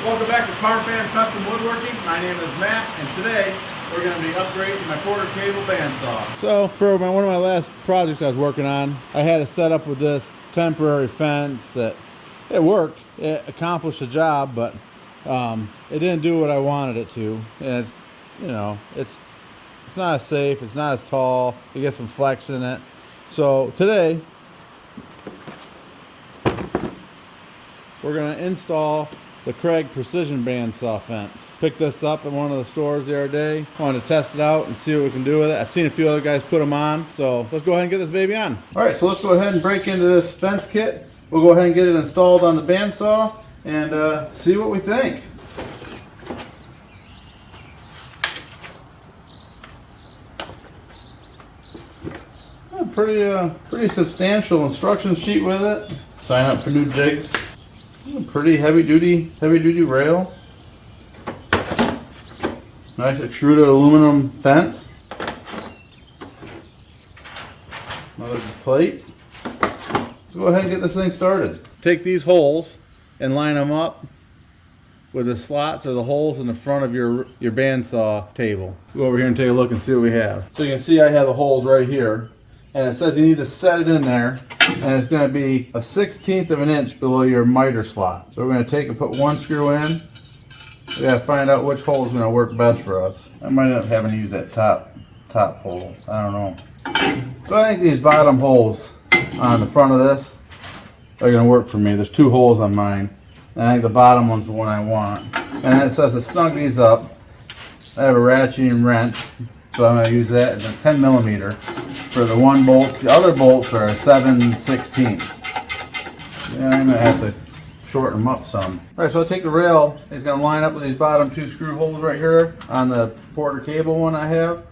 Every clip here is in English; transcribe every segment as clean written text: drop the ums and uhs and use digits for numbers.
Welcome back to Farm Fan Custom Woodworking. My name is Matt, and today we're going to be upgrading my quarter cable bandsaw. So for one of my last projects I was working on, I had it set up with this temporary fence that it worked. It accomplished the job, but it didn't do what I wanted it to. And it's, you know, it's not as safe. It's not as tall. You get some flex in it. So today we're going to install the Craig Precision Bandsaw fence. Picked this up at one of the stores the other day. Wanted to test it out and see what we can do with it. I've seen a few other guys put them on, so let's go ahead and get this baby on. All right, so let's go ahead and break into this fence kit. We'll go ahead and get it installed on the bandsaw and see what we think. Pretty substantial instruction sheet with it. Sign up for new jigs. Pretty heavy duty rail. Nice extruded aluminum fence. Another plate. Let's go ahead and get this thing started. Take these holes and line them up with the slots or the holes in the front of your bandsaw table. Go over here and take a look and see what we have. So you can see I have the holes right here. And it says you need to set it in there, and it's going to be a 1/16 of an inch below your miter slot. So we're going to take and put one screw in. We got to find out which hole is going to work best for us. I might end up having to use that top hole. I don't know. So I think these bottom holes on the front of this are going to work for me. There's two holes on mine, and I think the bottom one's the one I want. And it says to snug these up. I have a ratcheting wrench. So I'm going to use that as a 10 millimeter for the one bolt. The other bolts are 7/16. Yeah, I'm going to have to shorten them up some. All right, so I'll take the rail. It's going to line up with these bottom two screw holes right here on the Porter cable one I have.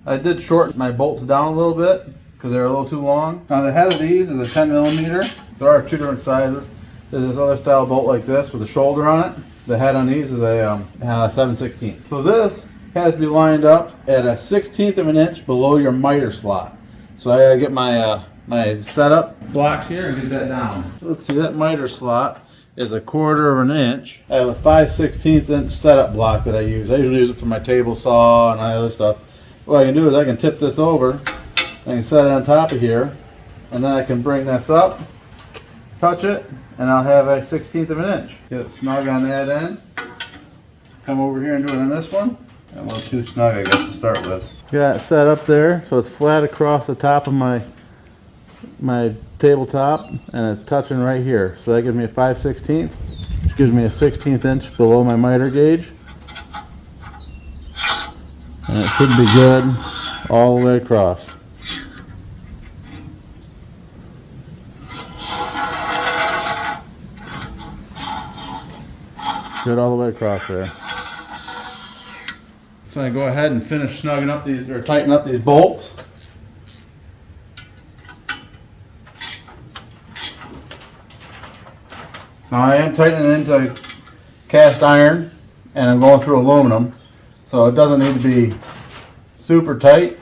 I did shorten my bolts down a little bit because they're a little too long. Now the head of these is a 10 millimeter. There are two different sizes. There's this other style bolt like this with a shoulder on it. The head on these is a 7/16. So this has to be lined up at a 1/16 of an inch below your miter slot. So I gotta get my my setup blocks here and get that down. Let's see, that miter slot is 1/4 of an inch. I have a 5/16 inch setup block that I use. I usually use it for my table saw and other stuff. What I can do is I can tip this over, I can set it on top of here, and then I can bring this up, touch it, and I'll have a 1/16 of an inch. Get it snug on that end. Come over here and do it on this one. A little too snug, I guess, to start with. Got it set up there so it's flat across the top of my tabletop, and it's touching right here. So that gives me a 5/16, which gives me a 1/16 inch below my miter gauge. And it should be good all the way across. Good all the way across there. So I go ahead and finish snugging up these, or tighten up these bolts. Now I am tightening into cast iron, and I'm going through aluminum, so it doesn't need to be super tight.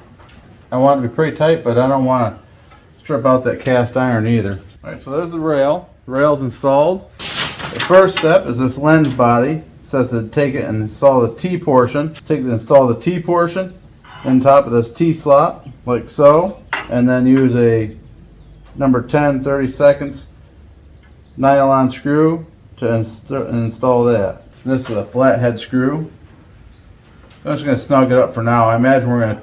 I want it to be pretty tight, but I don't want to strip out that cast iron either. All right, so there's the rail. The rail's installed. The first step is this lens body. It says to take it and install the T portion. Install the T portion on top of this T slot, like so, and then use a number 10 30/2 nylon screw to install that. This is a flathead screw. I'm just going to snug it up for now. I imagine we're going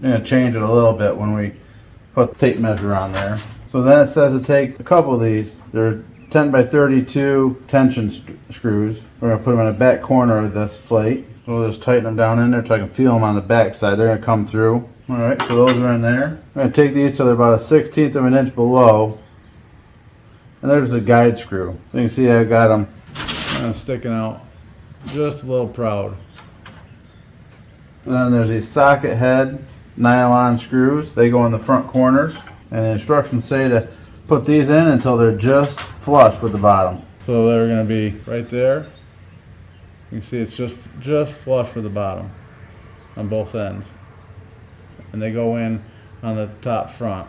to change it a little bit when we put the tape measure on there. So then it says to take a couple of these. They're 10x32 tension screws. We're going to put them in the back corner of this plate. We'll just tighten them down in there so I can feel them on the back side. They're going to come through. Alright, so those are in there. I'm going to take these till they're about a 1/16 of an inch below. And there's a guide screw. So you can see I got them sticking out just a little proud. And then there's these socket head nylon screws. They go in the front corners. And the instructions say to put these in until they're just flush with the bottom. So they're going to be right there. You can see it's just flush with the bottom on both ends. And they go in on the top front.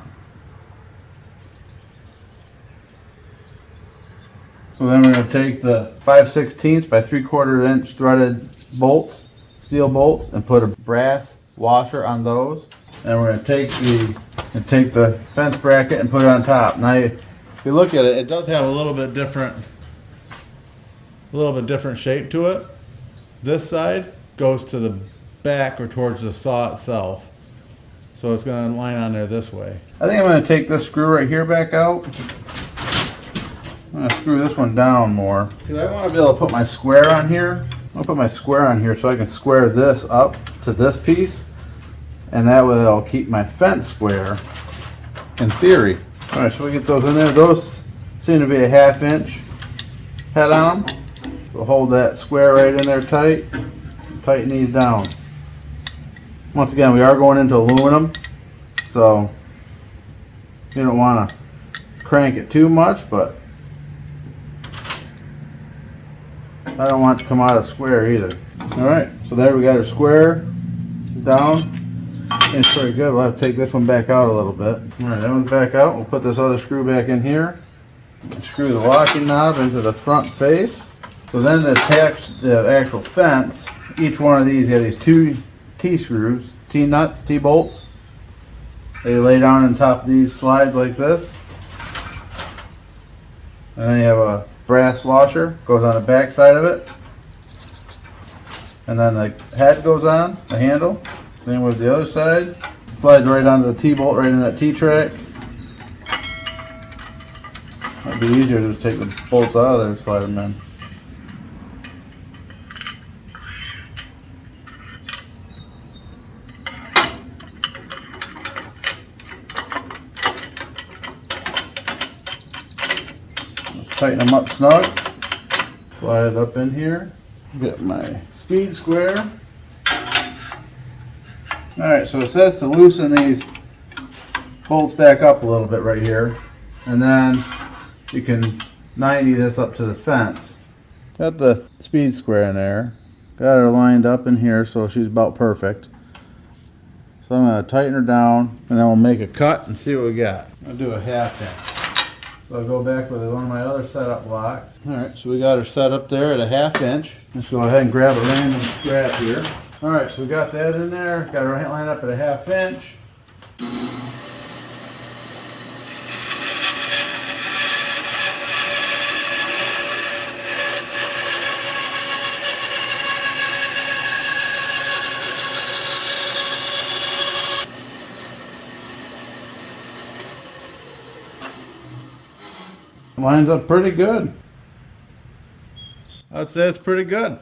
So then we're going to take the 5/16 by 3/4 inch threaded bolts, steel bolts, and put a brass washer on those. And we're going to take the fence bracket and put it on top. Now, if you look at it, it does have a little bit different shape to it. This side goes to the back or towards the saw itself. So it's going to line on there this way. I think I'm going to take this screw right here back out. I'm going to screw this one down more. Because I want to be able to put my square on here. I'll put my square on here so I can square this up to this piece. And that way I'll keep my fence square, in theory. Alright, so we get those in there. Those seem to be a 1/2 inch head on them. We'll hold that square right in there tight. Tighten these down. Once again, we are going into aluminum, so you don't want to crank it too much, but I don't want it to come out of square either. Alright, so there we got our square down. It's pretty good. We'll have to take this one back out a little bit. Alright, that one's back out. We'll put this other screw back in here. Screw the locking knob into the front face. So then to attach the actual fence, each one of these, you have these 2 T-screws, T-nuts, T-bolts. They lay down on top of these slides like this. And then you have a brass washer, goes on the back side of it. And then the head goes on, the handle. Same with the other side. Slides right onto the T-bolt, right in that T-track. Might be easier to just take the bolts out of there and slide them in. Tighten them up snug. Slide it up in here. Get my speed square. Alright, so it says to loosen these bolts back up a little bit right here. And then you can 90 this up to the fence. Got the speed square in there. Got her lined up in here so she's about perfect. So I'm going to tighten her down and then we'll make a cut and see what we got. I'll do a 1/2 inch. So I'll go back with one of my other setup blocks. Alright, so we got her set up there at a 1/2 inch. Let's go ahead and grab a random scrap here. Alright, so we got that in there. Got her lined up at a 1/2 inch. Lines up pretty good. I'd say it's pretty good.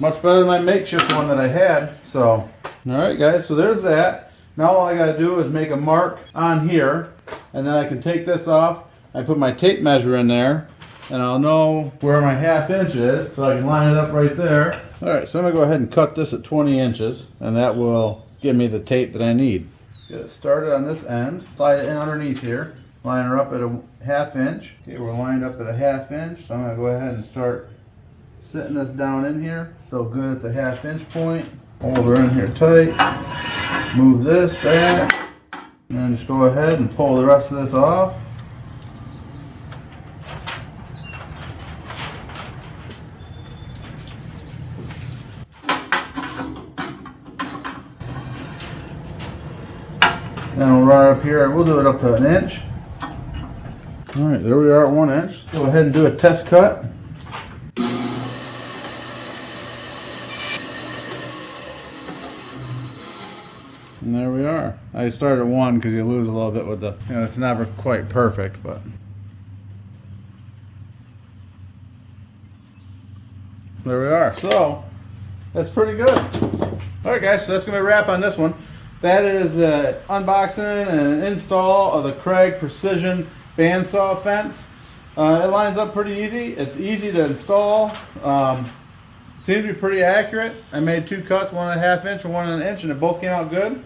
Much better than my makeshift one that I had. So, alright guys, so there's that. Now all I gotta do is make a mark on here, and then I can take this off. I put my tape measure in there, and I'll know where my 1/2 inch is, so I can line it up right there. Alright, so I'm gonna go ahead and cut this at 20 inches, and that will give me the tape that I need. Get it started on this end, slide it in underneath here. Line her up at a 1/2 inch. Okay, we're lined up at a 1/2 inch, so I'm going to go ahead and start sitting this down in here. Still good at the 1/2 inch point. Hold her in here tight. Move this back. And then just go ahead and pull the rest of this off. Then we'll run it up here. We'll do it up to 1 inch. Alright, there we are at 1 inch. Go ahead and do a test cut. And there we are. I started at 1 because you lose a little bit with the, it's never quite perfect, but. There we are. So, that's pretty good. Alright guys, so that's going to be a wrap on this one. That is the unboxing and an install of the Craig Precision bandsaw fence. It lines up pretty easy. It's easy to install. Seems to be pretty accurate. I made 2 cuts, 1 1/2 inch and 1 inch, and it both came out good.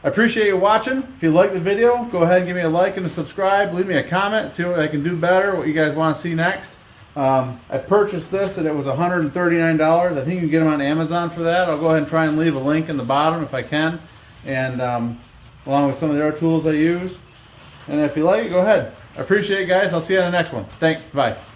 I appreciate you watching. If you like the video, go ahead and give me a like and a subscribe. Leave me a comment, see what I can do better, what you guys want to see next. I purchased this and it was $139. I think you can get them on Amazon for that. I'll go ahead and try and leave a link in the bottom if I can, and along with some of the other tools I use. And if you like it, go ahead. I appreciate it, guys. I'll see you on the next one. Thanks. Bye.